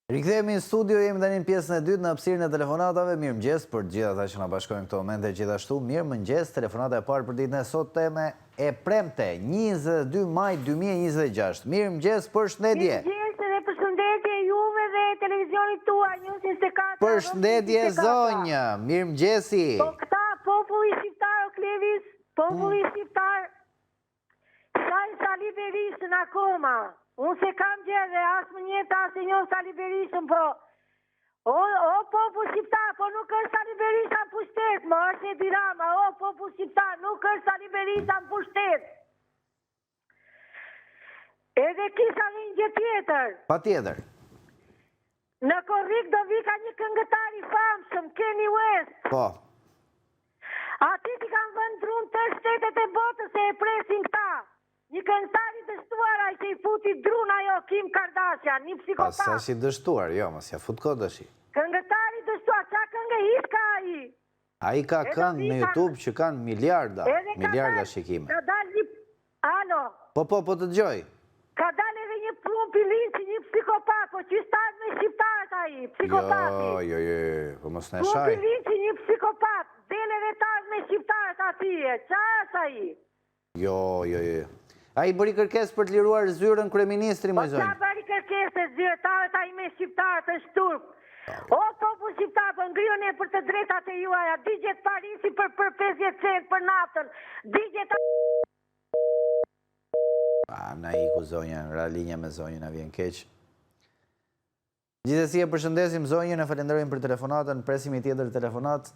Rikthehemi në studio, jemi tani në pjesën e dytë në hapësirën e telefonatave. Mirëmëngjes për gjithë ata që na bashkojnë këto momente, gjithashtu mirëmëngjes. Telefonata e parë për ditën e sotme e premte, 22 maj 2026. Mirëmëngjes, përshëndetje. Mirëmëngjes dhe përshëndetje juve dhe televizionit tuaj, News 24. Përshëndetje zonjë, mirëmëngjesi. Po këta populli shqiptar o Klevis, populli shqiptar shajnë Sali Berishën akoma. Unë se kam gjedhe, asë më njëta, asë një Sali Berishën, po o popull shqiptar, po nuk është Sali Berisha në pushtet, më është e dirama, o popull shqiptar, nuk është Sali Berisha në pushtet. Edhe kisha një gjë tjetër. Pa tjetër. Në korrik do vika një këngëtar i famshëm, Kanye West. Po. Ati që kanë vënë drunë të shtetet e botës e presin këta. Një këngëtar i dështuar ai që i futi drun ajo Kim Kardashian, një psikopat. Sa si dështuar, jo, mos ja fut kod tash. Këngëtar i dështuar, qa këngë ka ai? Ai ka këngë në YouTube që kanë miliarda shikime. Ka dal një... Alo? Po të dëgjoj. Ka dal edhe një plumpi linci, një psikopat, po që start me shqiptarët ai, psikopati. Jo, po mos në shaj. Plumpi linci, një psikopat, dele dhe tart me shqiptarët atije, qa është ai? Jo. A i bëri kërkes për të liruar zyrën kryeministri, më zonjë? Po qa bëri kërkes e zyrëtarët a i me shqiptarët është turp. O popull shqiptar, për ngrion e për të drejtat e juaja, digjet Parisi për 50 cent për naftën, digjet... Na iku zonjë, ra linja me zonjë, na vjen keq. Gjithësi e përshëndesim zonjën, e falenderojmë për telefonatën, presim i tjetër telefonat.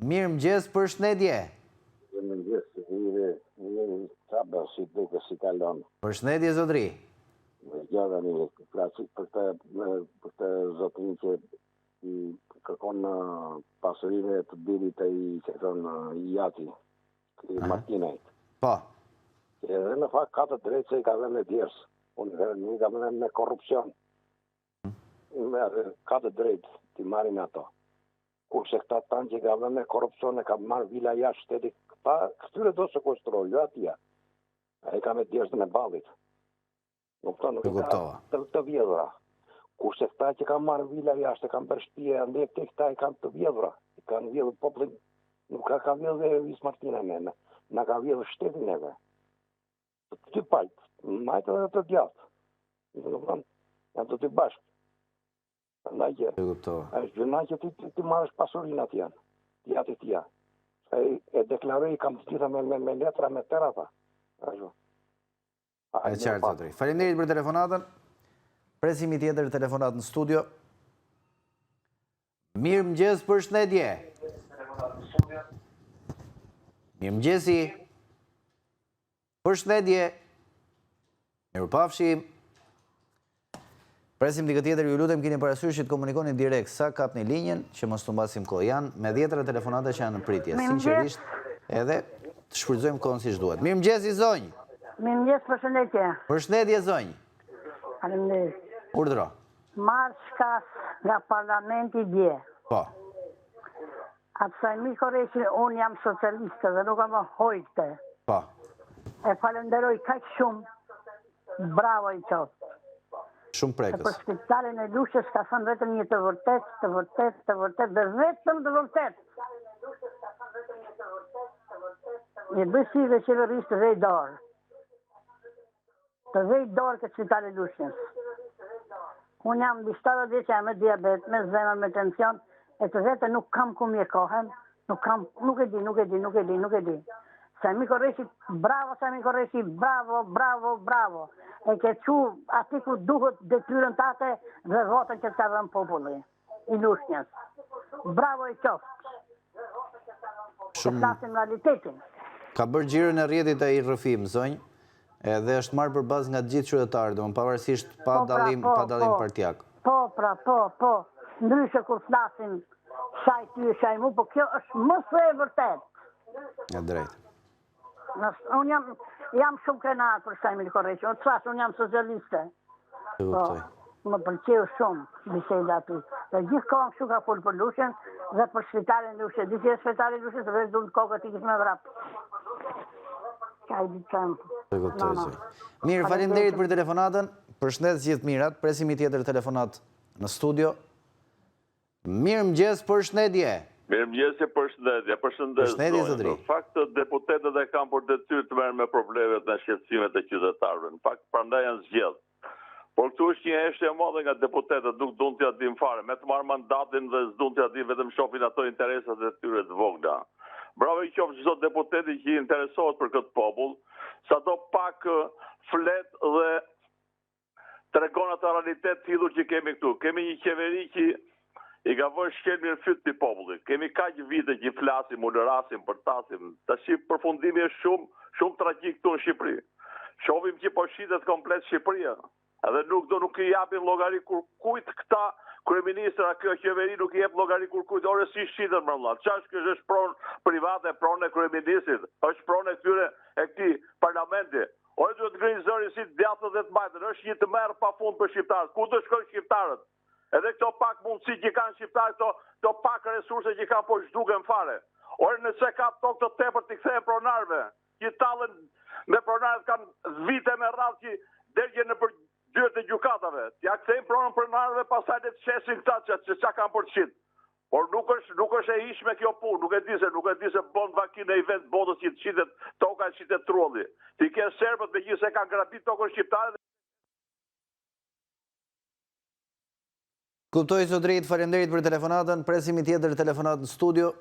Mirëmëngjes, përshëndetje. Përshëndetje, zotri. Gjada një, klasik për të zotrin që kërkon pasurime të birit e i jati, i Martinajt. Po. Edhe në fakt ka të drejtë se i ka dhe me djerës. Unë i ka dhe me korupcion. Ka të drejtë të marim ato. Kurse këta tanë që i ka dhe me korupcion e ka marrë vila jashtë shtetit, këtyre do se konstruoj, jo atia. A i ka me djerës me balit. Nuk të vjedhra. Kurse këta që ka marrë vila jashtë, e kam bërë shtëpia, ndek të këta i kanë të vjedhra. I kanë vjedhë poplin, nuk ka vjedhë dhe Vis Martina me, na ka vjedhë shtetin e dhe. Të pajtë, majtë edhe të djatë. Janë të bashkë. Ndaj që, është gjëna që ti marrësh pasurin atë janë, djatë i tja. E deklaroj i kam të gjitha me letra, me tëra tha. E qartë, zotri. Faleminderit për telefonatën. Presim i tjetër telefonat në studio. Mirëmëngjes, përshëndetje. Mirëmëngjesi. Përshëndetje. Mirupafshim. Presim dikë tjetër, ju lutem keni parasysh që të komunikoni direkt sa kap një linjën, që mos të mbasim kohë. Janë me 10 telefonate që janë në pritje. Sinqerisht, edhe të shfrytëzojmë kohën siç duhet. Mirëmëngjesi, zonjë. Mirëmëngjes, përshëndetje. Përshëndetje, zonjë. Faleminderit. Urdhro. Marë shkas nga parlamenti dje. Po. Atësaj mi koreqin, unë jam socialiste dhe nuk am hojte. Po. E falenderoj kaq shumë, bravo i qoftë. Shumë E prekës. për shpitarin e Lushës ka thënë vetëm një të vërtet, dhe vetëm të vërtet. Një bësi dhe qeverisë të vej dorë. Të vej dorë këtë shpitarin e Lushës. Unë jam mbi 70 vjeç, jam me diabet, me zemër, me tension, e të vete nuk kam ku mjekohem, nuk e di. Sami Korreshi, bravo Sami Korreshi, bravo. E ke qu ati ku duhet detyrën tate dhe votën që të ka dhënë populli i Lushnjës. Bravo i qoftë. Të flasim realitetin. Ka bërë gjirën e rrjetit e i rrëfim, zonjë, edhe është marrë për bazë nga gjithë qytetarët, domethënë pavarësisht pa dallim partijak. Po. Ndryshe kur flasim shaj ty e shaj mu, po kjo është më së e vërtet. Ja drejt. Unë jam shumë krenar për Sami Korreqi, unë jam socialiste. Më pëlqeu shumë biseda aty. Dhe gjithë kohën kështu ka folë për Lushën dhe për shpitarin Lushë. Disi e shpitarin Lushës dhe dhënë kokët i kisë me vrap. Ka i ditë qëmë. Mirë, faleminderit për telefonatën. Përshëndes gjithë mirat. Presim i tjetër telefonat në studio. Mirëmëngjes, përshëndetje. Mirëmëngjes, Përshëndetje, zotëri. Në fakt, deputetët e kanë për detyrë të merren me problemet dhe shqetësimet e qytetarëve. Në fakt, prandaj janë zgjedhur. Por këtu është një heshtje e madhe nga deputetët, nuk duan t'ia dim fare, me të marrë mandatin dhe s'duan t'ia dim, vetëm shohin ato interesat e tyre të vogla. Bravo i qoftë çdo deputeti që i interesohet për këtë popull, sado pak flet dhe tregon atë realitet t'hidhur që kemi këtu. Kemi një qeveri që i ka vënë shkelmin në fytyn e popullit. Kemi kaq vite që flasim, ulërasim, përtasim. Tash përfundimi është shumë tragjik këtu në Shqipëri. Shohim që po shitet komplet Shqipëria. Edhe nuk i japin llogari kur kujt këta kryeministra, kjo qeveri nuk i jep llogari kur kujt. Ore si shiten më vëlla. Ç'është kjo, është pronë private, pronë e kryeministit, është pronë e këtyre e këtij parlamenti. Ore duhet të ngrihen zërin si djathtët e të mbajtën. Është një tmerr pafund për shqiptarët. Ku do shkojnë shqiptarët? Edhe këto pak mundësi që kanë shqiptarët, këto pak resurse që kanë po zhduken fare. Ore nëse ka tokë të tepër të kthehen pronarëve, që tallen me pronarët kanë vite me radhë që dërgjen në për dyert e gjykatave. Ja kthejnë pronën pronarëve, pastaj le të shesin këta çka kanë për të shit. Por nuk është e ishme kjo punë, nuk e di se bën vakinë në event botës që të shitet toka, shitet trulli. Ti ke serbët me gjithë se kanë grabit tokën shqiptare. Kuptoj, zotërit, faleminderit për telefonatën, presim i tjetër telefonat në studio.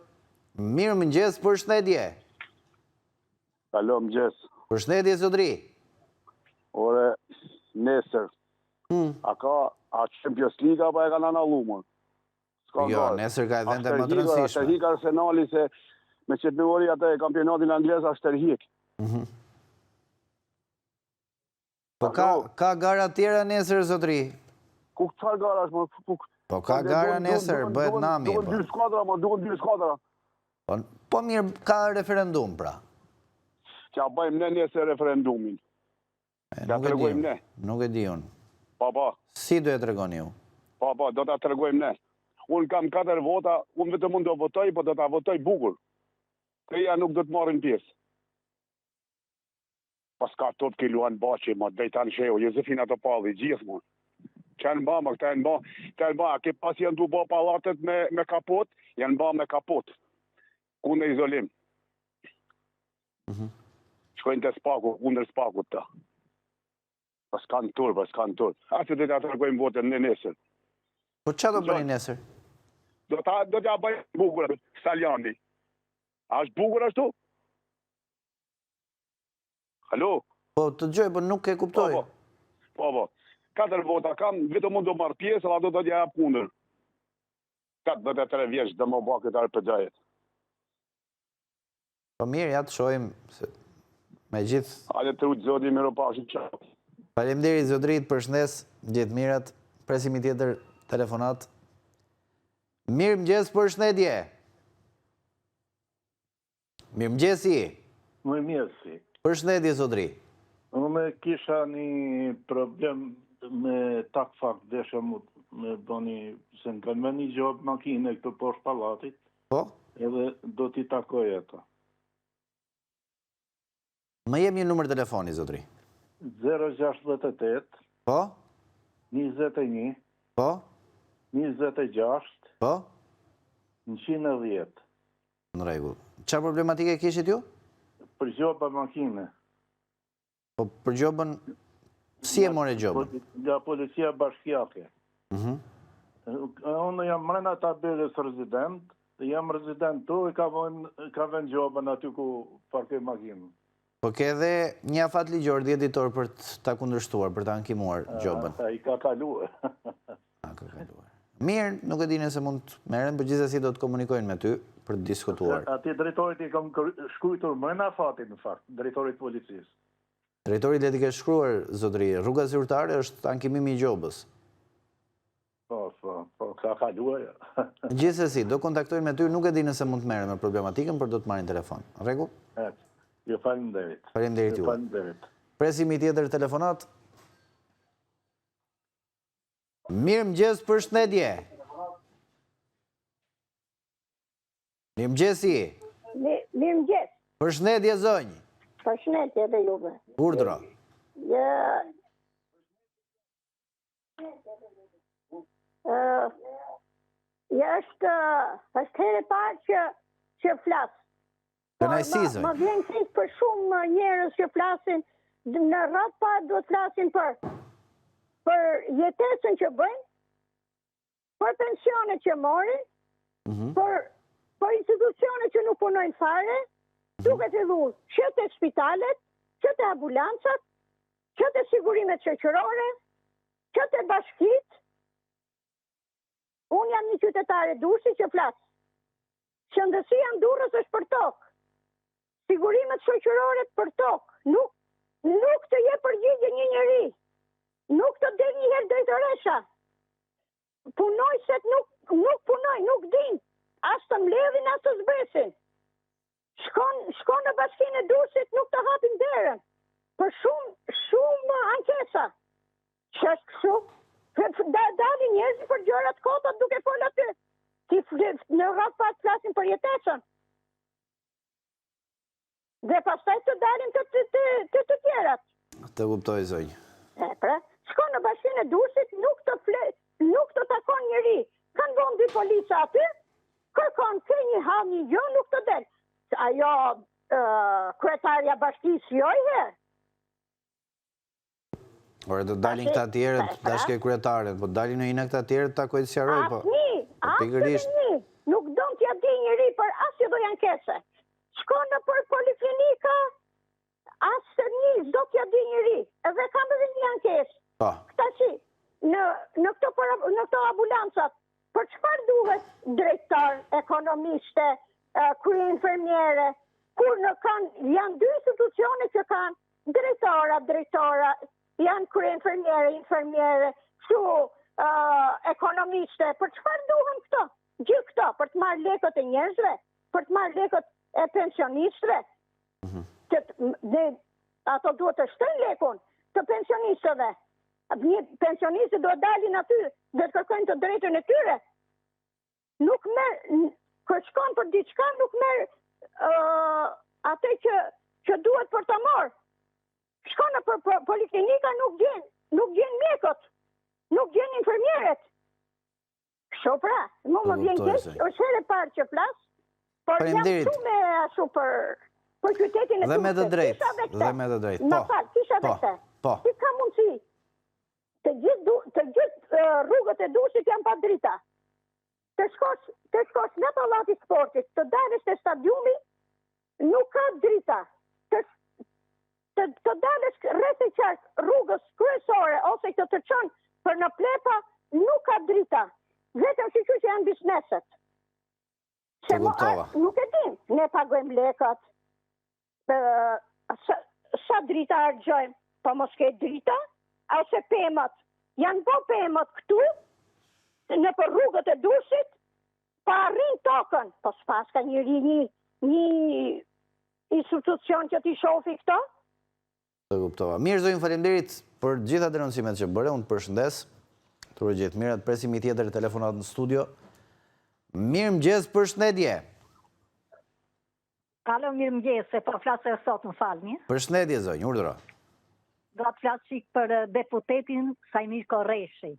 Mirëmëngjes, përshëndetje. Alo, mëngjes. Përshëndetje, zotëri. Ore, nesër. A Champions League apo e kanë analuar? Jo, nesër ka evente më të rëndësishme. Ashtë tërhik Arsenali se me qëtëmëri atë e kampionatin anglez ashtë tërhik. Po ka gara tjera nesër, zotëri? Ku qëfar gara është? Po ka gara nesër, bëhet nami. Duken 2 skuadra, ma duken 2 skuadra. Po mirë, ka referendum, pra. Qa bëjmë ne nesër referendumin. Nuk e di unë. Pa. Si do e të regoni ju? Pa, do të tregojmë ne. Unë kam 4 vota, unë vetëm unë do votoj, po do të votoj bukur. Këja nuk do të marrin pjesë. Pas ka tot ki Luan Baci, ma Dejtan Sheu, Josefina Topalli, gjithë mu. Këta janë ba, a ke pas janë du bo palatet me kapot, janë ba me kapot. Kundër izolim. Shkojnë të spaku, kundër spaku të. Pas kanë tur. A që do të tregojmë votën në nesër. Po qa do bëni nesër? Do t'ja bëjmë bukur, Staljani. A është bukur ashtu? Halo? Po të gjoj, po nuk e kuptoj. Po. 4 vota kam, vetëm unë do marrë pjesë, a do të t'ja jap kundër. 43 vjeç dhe më ba këtë RPG-jet. Po mirë, ja të shojmë me gjithë. Ale të ujtë zoti, miro pashin qatë. Faleminderit, zotërit, përshëndes, gjithë mirat, presim i tjetër telefonat. Mirëmëngjes, përshëndetje. Mirëmëngjesi. Mirëmëngjesi. Përshëndetje, zotëri. Unë kisha një problem me takfak, desha me bëni, se në kanë me një gjobë makine këtu poshtë palatit, Po? edhe do t'i takoj ato. Më jem një numër telefoni, zotëri. 068 Po? 21 Po? 26 Po? 110. Në rregull. Qa problematike kishit ju? Për gjoba makine. Po për gjobën, si e more gjobën? Nga policia bashkjake. Unë jam mrena tabelës rezident, jam rezident tu, ka vend gjobën aty ku parkoj makinën. Po ke edhe një afat ligjor djeditor për ta kundërshtuar, për ta ankimuar gjobën. I ka kaluar. Mirë, nuk e di nëse mund të merren, por gjithsesi do të komunikojnë me ty për të diskutuar. Ati drejtorit i kam shkujtur mrena afatit, në fakt, drejtorit policisë. Drejtorit le t'i ke shkruar, zotëri, rruga zyrtare është ankimimi i gjobës. Po, ka kaluar. Gjithsesi, do kontaktojnë me ty, nuk e di nëse mund të merren me problematikën, por do të marrin telefon. Rregull? Jo, faleminderit. Faleminderit ju. Faleminderit. Presim i tjetër telefonat. Mirëmëngjes, përshëndetje. Mirëmëngjesi. Mirëmëngjes. Përshëndetje, zonjë. Përshëndetje dhe juve. është herë e parë që flas. Kënaqësi, zonjë. Më vjen keq për shumë njerëz që flasin në rreth pa duhet flasin për jetesën që bëjnë, për pensionet që morin, për institucionet që nuk punojnë fare, duke fillu që të spitalet, që të ambulancat, që të sigurimet shoqërore, që të bashkit. Unë jam një qytetare Durrësi që flas. Qëndësia në Durrës është për tokë. Sigurimet shoqërore për tokë. Nuk të je përgjigje një njeri. Nuk të del një herë drejtoresha. Punojësit nuk punoj, nuk din. As të mbledhin, as të zbresin. Shkon në bashkinë e Durrësit, nuk të hapin derën. Për shumë ankesa. Që është kështu? Dalin njerëzit për gjërat kota duke folë aty. Në rreth pas flasin për jetesën. Dhe pastaj të dalin të tjerat. Të kuptoj, zonjë. Pra, shkon në bashkinë e Durrësit, nuk të takon njeri. Kanë vënë dy polica aty, kërkon ke një hall një gjë, nuk të del. Ajo kryetarja bashkisë jojë. Ore, do dalin këta tjerët, dashke kryetaret, po dalin në një këta tjerët, takoj të sjaroj, po. Asnjë, nuk do t'ja di njëri për asnjë do janë kese. Shkon në për poliklinika, asnjë do t'ja di njëri, edhe kam edhe një ankesë. Po. Këta që, në këto ambulancat, për çfarë duhet drejtor, ekonomiste, krye infermiere, kur janë dy institucione që kanë drejtora, janë krye infermiere, ekonomiste, për çfarë duhen këto? Gjithë këto, për të marrë lekët e njerëzve, për të marrë lekët e pensionistëve. Ato duhet të shtojnë lekun të pensionistëve. Një pensionistë duhet dalin aty dhe të kërkojnë të drejtën e tyre. Nuk merë, kër shkon për diçka, nuk merë atë që duhet për të morë. Shkon në për poliklinika, nuk gjen mjekët, nuk gjen infermierët. Kështu pra, mu më vjen keq, është herë e parë që flas, por jam shumë ashtu për qytetin e Dhe me të drejtë, Më falë, kisha vete. Si ka mundësi, të gjithë rrugët e Durrësit janë pa drita. Të shkosh në pallati sportit, të dalësh te stadiumi, nuk ka drita. Të dalësh rreth e qartë rrugës kryesore ose të çon për në plepa, nuk ka drita. Vetëm që janë bizneset. Të kuptova. Nuk e din, ne pagojmë lekët, sa drita harxojmë, po mos ke drita, ose pemët. Janë po pemët këtu, në për rrugët e Durrësit, pa arrin tokën, po s'pas ka një institucion që t'i shofi këto. Të kuptova. Mirë, zonjë, faleminderit për gjitha denoncimet që bëre, unë të përshëndes. Të gjithë mirë, të presim i tjetër telefonat në studio. Mirë mëgjes, përshëndetje. Alo, mirë mëgjes, se po flasë e sot, më falni. Përshëndetje, zonjë, urdhëro. Do të flasë qikë për deputetin Sajmir Korreshi.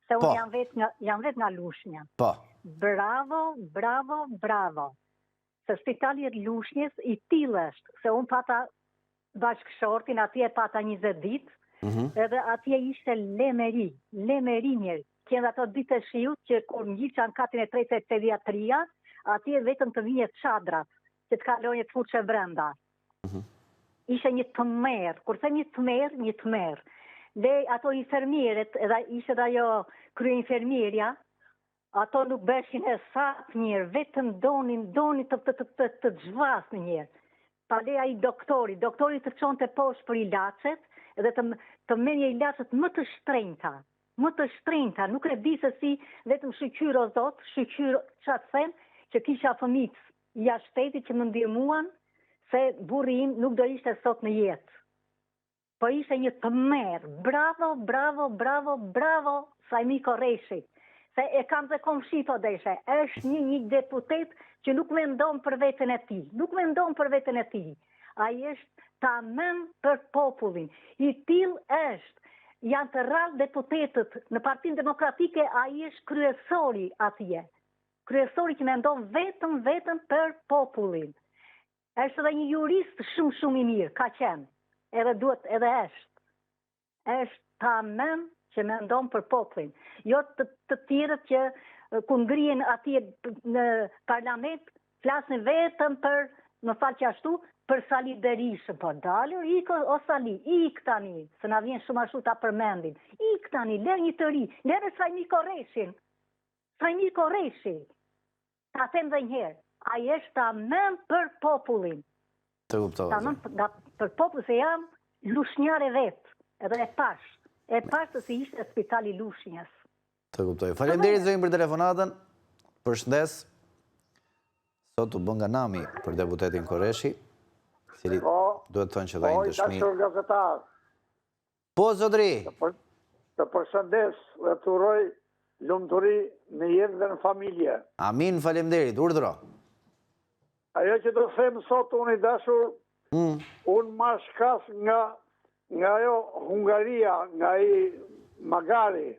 Se unë jam vetë nga Lushnja. Po. Bravo. Se spitali e Lushnjës i tillë është, se unë pata bashkëshortin, atje pata 20 ditë, edhe atje ishte lemeri njerë. Kjenë ato ditë e shiut që kur ngjiçan katin e tretë e pediatria, atje vetëm të vinje çadrat, që të kalonje të fuqe brenda. Ishe një tmerr, kur them një tmerr. Dhe ato infermieret, edhe ishte dhe ajo krye infermierja, ato nuk beshin e saktë njërë, vetëm doni të zhvas njërë. Pale ai doktori të çonte poshtë për ilacet, edhe të menje ilacet më të shtrenjta, nuk e di se si vetëm shqyr o zot, shqyr qatë them, që kisha fëmijë jashtë shtetit që më ndihmuan, se burri im nuk do ishte sot në jetë. Po ishte një tmerr, bravo, Sajmir Korreshi. Se e kam dhe komshi po deshe, është një deputet që nuk mendon për veten e tij. Ai është tamam për popullin. I tillë është. Janë të rrallë deputetët në Partinë Demokratike, ai është kryesori atje. kryesori që mendon vetëm për popullin. Është edhe një jurist shumë i mirë, ka qenë, edhe duhet, edhe është. Është tamam që mendon për popullin. Jo të tjerët që ku ngrihen atje në parlament, flasin vetëm për, më fal që ashtu, për Sali Berishën, po dalër, o Sali, ik tani, se na vjen shumë ashtu ta përmendin. Ik tani, lër një të ri, lër Sajmi Korreshin. Sajmi Korreshi. Ta them dhe njëherë, ai është tamam për popullin. Të kuptova. Tamam për popullin, se jam lushnjare vetë, edhe e pash të si ishte spitali Lushnjës. Të kuptoj. Faleminderit zonjë për telefonatën. Përshëndes. Sot u bën nga nami për deputetin Korreshi, i cili duhet të thonë që dha një dëshmi. Dashur gazetar. Po zotëri. Të përshëndes dhe të uroj lumturi në jetë dhe në familje. Amin, faleminderit. Urdhëro. Ajo që do them sot unë i dashur, unë ma shkas nga ajo Hungaria, nga i Magari.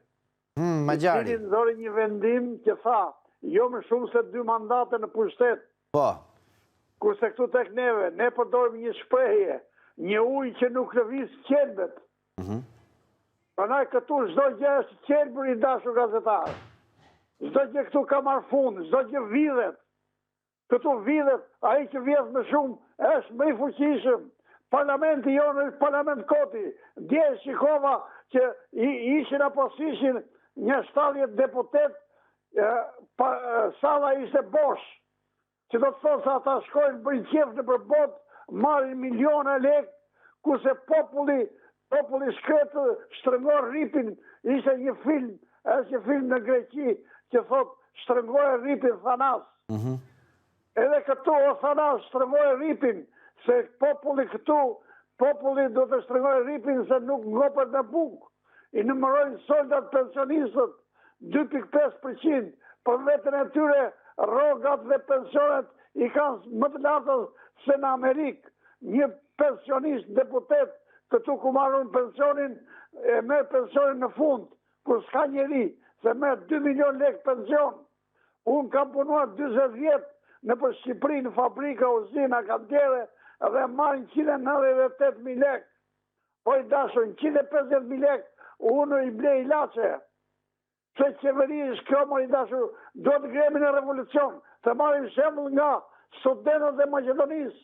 Magjari. I cili ndori një vendim që tha, jo më shumë se 2 mandate në pushtet. Po. Kurse këtu tek neve, ne përdorim një shprehje, një ujë që nuk lëviz qelbet. Prandaj këtu çdo gjë është qelbur i dashur gazetar. Çdo gjë këtu ka marrë fund, çdo gjë vidhet. Këtu vidhet, ai që vjedh më shumë është më i fuqishëm. Parlamenti jonë është parlament koti. Dje shikova që ishin apo s'ishin një 70 deputet, sala ishte bosh. Që do të thotë se ata shkojnë bëjnë qef në përbot, marrin miliona lek, kurse populli shkretë shtrëngor ripin, ishte një film, është një film në Greqi, që thotë shtrëngoj ripin Thanas. Edhe këtu o Thanas shtrëngoj ripin, se populli këtu, populli do të shtrëngoj ripin se nuk ngopet në bukë. I numërojnë soldat pensionistët 2.5%, për vetën e tyre rogat dhe pensionet i kanë më të lartës se në Amerikë. Një pensionist deputet këtu ku marrën pensionin, e merr pensionin në fund, kur s'ka njeri, se merr 2 milion lek pension. Unë kam punuar 20 vjetë në për Shqipëri, në fabrika, uzina, kantiere, dhe marrin 198.000 lek. Po i dashur, 150.000 lek, unë i blej ilaçe. Se qeveri i shkromër i dashur, do të gremi në revolucion, të marim shembull nga studentët e Maqedonisë,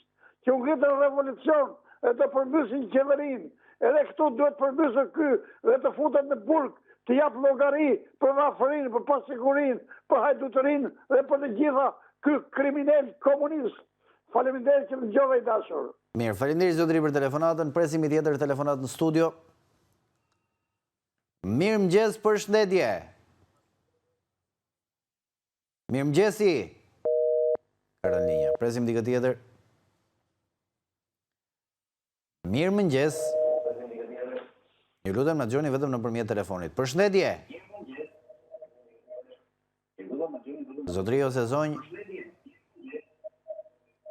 që u ngritën në revolucion e të përmbysin qeverin. Edhe këtu duhet përmbysë ky dhe të futet në burg, të japë llogari për rafërin, për pasigurin, për hajdutërin dhe për të gjitha ky kriminal komunist. Faleminderit që më dëgjove i dashur. Mirë, faleminderit zotëri për telefonatën. Presim i tjetër telefonat në studio. Mirëmëngjes, përshëndetje. Mirëmëngjesi. Ka rënë linja. Presim dikë tjetër. Mirëmëngjes. Ju lutem na dëgjoni vetëm nëpërmjet telefonit. Përshëndetje. Zotëri ose zonjë,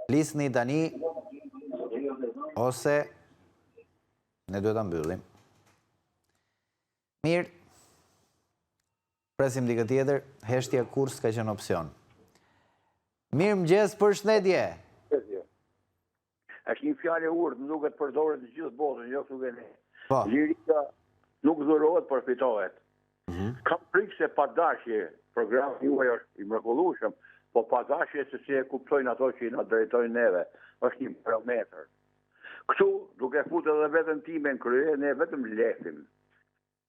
flisni tani ose ne duhet ta mbyllim. Mirë. Presim dikë tjetër, heshtja kurs ka qenë opsion. Mirëmëngjes, përshëndetje. Është një fjalë urdhë, nuk e përdoret në gjithë botën, jo këtu ne. Po. Lirika nuk dhurohet, por fitohet. Kam frikë se pa dashje, programi juaj është i mrekullueshëm, po pa dashje se si e kuptojnë ato që i na drejtojnë neve, është një barometër. Këtu, duke futur edhe veten time në krye, ne vetëm lehtim.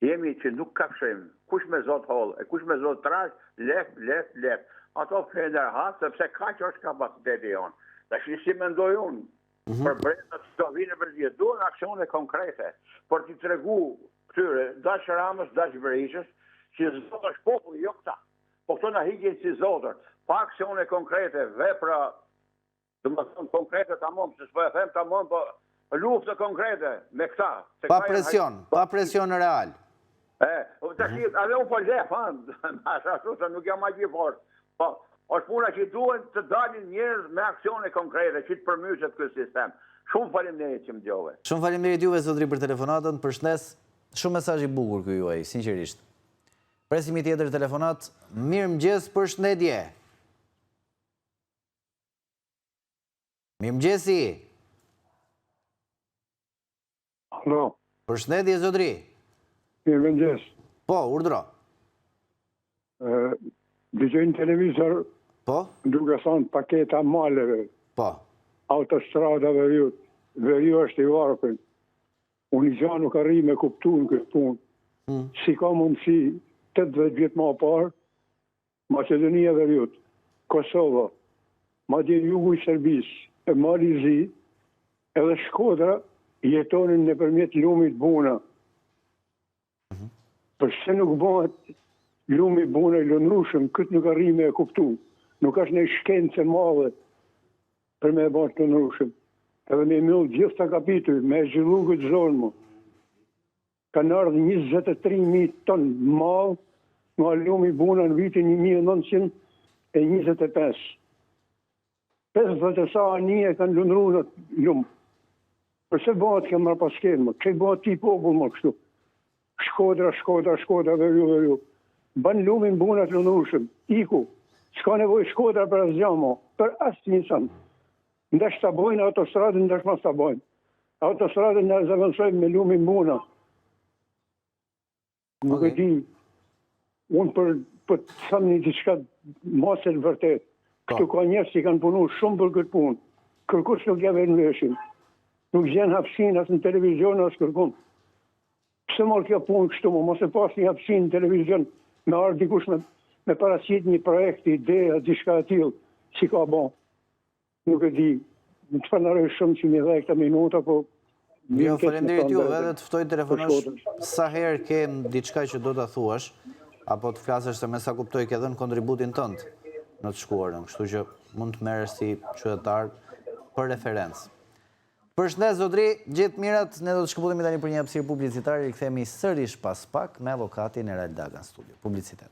Jemi që nuk kafshim, kush me zot holl, e kush me zot trash, lef. Ato flenë hat, sepse kaq është kapaciteti jonë. Tash si mendoj unë, për brenda të vinë për gjithë, duhen aksione konkrete, për t'i tregu këtyre, dash Ramës, dash Berishës, që zot është populli, jo këta. Po këto na hiqin si zotër, pa aksione konkrete, vepra, do të thonë konkrete tamam, se s'po e them tamam, po luftë konkrete me këta. Pa presion real. Tash edhe unë po lef, ashtu se nuk jam aq i fortë. Po, është puna që duhen të dalin njerëz me aksione konkrete, që të përmyset ky sistem. Shumë faleminderit që më dëgjove. Shumë faleminderit juve zotëri për telefonatën, përshëndes. Shumë mesazh i bukur ky juaj, sinqerisht. Presim i tjetër telefonat. Mirëmëngjes, përshëndetje. Mirëmëngjesi. Alo, Përshëndetje zotëri. mirëmëngjes. Po, urdhro. Dëgjoj në televizor Po? duke thonë paketa maleve, Po. autostradave vjut, veriu është i varpën. Unë i gja nuk arri me kuptu në këtë punë. Si ka mundësi 80 vjetë ma parë, Macedonia veriut, Kosova, ma dje jugu i Serbis, e Malizi, edhe Shkodra jetonin në përmjet lumit buna. Përse nuk bëhet lumi buna i lëndrushëm, këtë nuk arri me e kuptu. Nuk është në shkencë e madhe për me e bëhet të lëndrushëm. Edhe me mëllë gjithë të kapituj, me e zhvillu këtë zonë mu. Kanë ardhë 23.000 tonë malë nga lumi buna në vitin 1925. 50 sa anije kanë lëndru në lumë. Përse bëhet ke marrë paskenë më? Që bëhet ti popull më kështu? Shkodra, veriu. Ban lumin bunat lëndrushëm. Iku. S'ka nevoj Shkodra për asgjamo. Për asë njësën. Ndash të bojnë autostradën, ndash mas të bojnë. Autostradën në zëvënsojmë me lumin buna. Nuk e di. Unë për të thëmë një diçka masën vërtet. Këtu ka njerëz që kanë punu shumë për këtë punë. Kërkush nuk jave në veshin. Nuk gjenë hapsin asë në televizion asë kërkun. Pse morë kjo punë kështu më, mos e pas një hapsin në televizion, me ardhë dikush me parasit një projekt, ideja, diçka e tillë, si ka bon. Nuk e di, në të fanaroj shumë që mi dhe këta minuta, po... Jo, falenderit ju, edhe të ftoj telefonosh sa herë ke diçka që do të thuash, apo të flasësh se me sa kuptoj ke dhënë kontributin tënd në të shkuarën, kështu që mund të merresh si qytetar për referencë. Përshëndet zotëri, gjithë mirat, ne do të shkëputemi tani për një hapësirë publicitare, i rikthehemi sërish pas pak me avokatin Erald Daga në studio. Publicitet.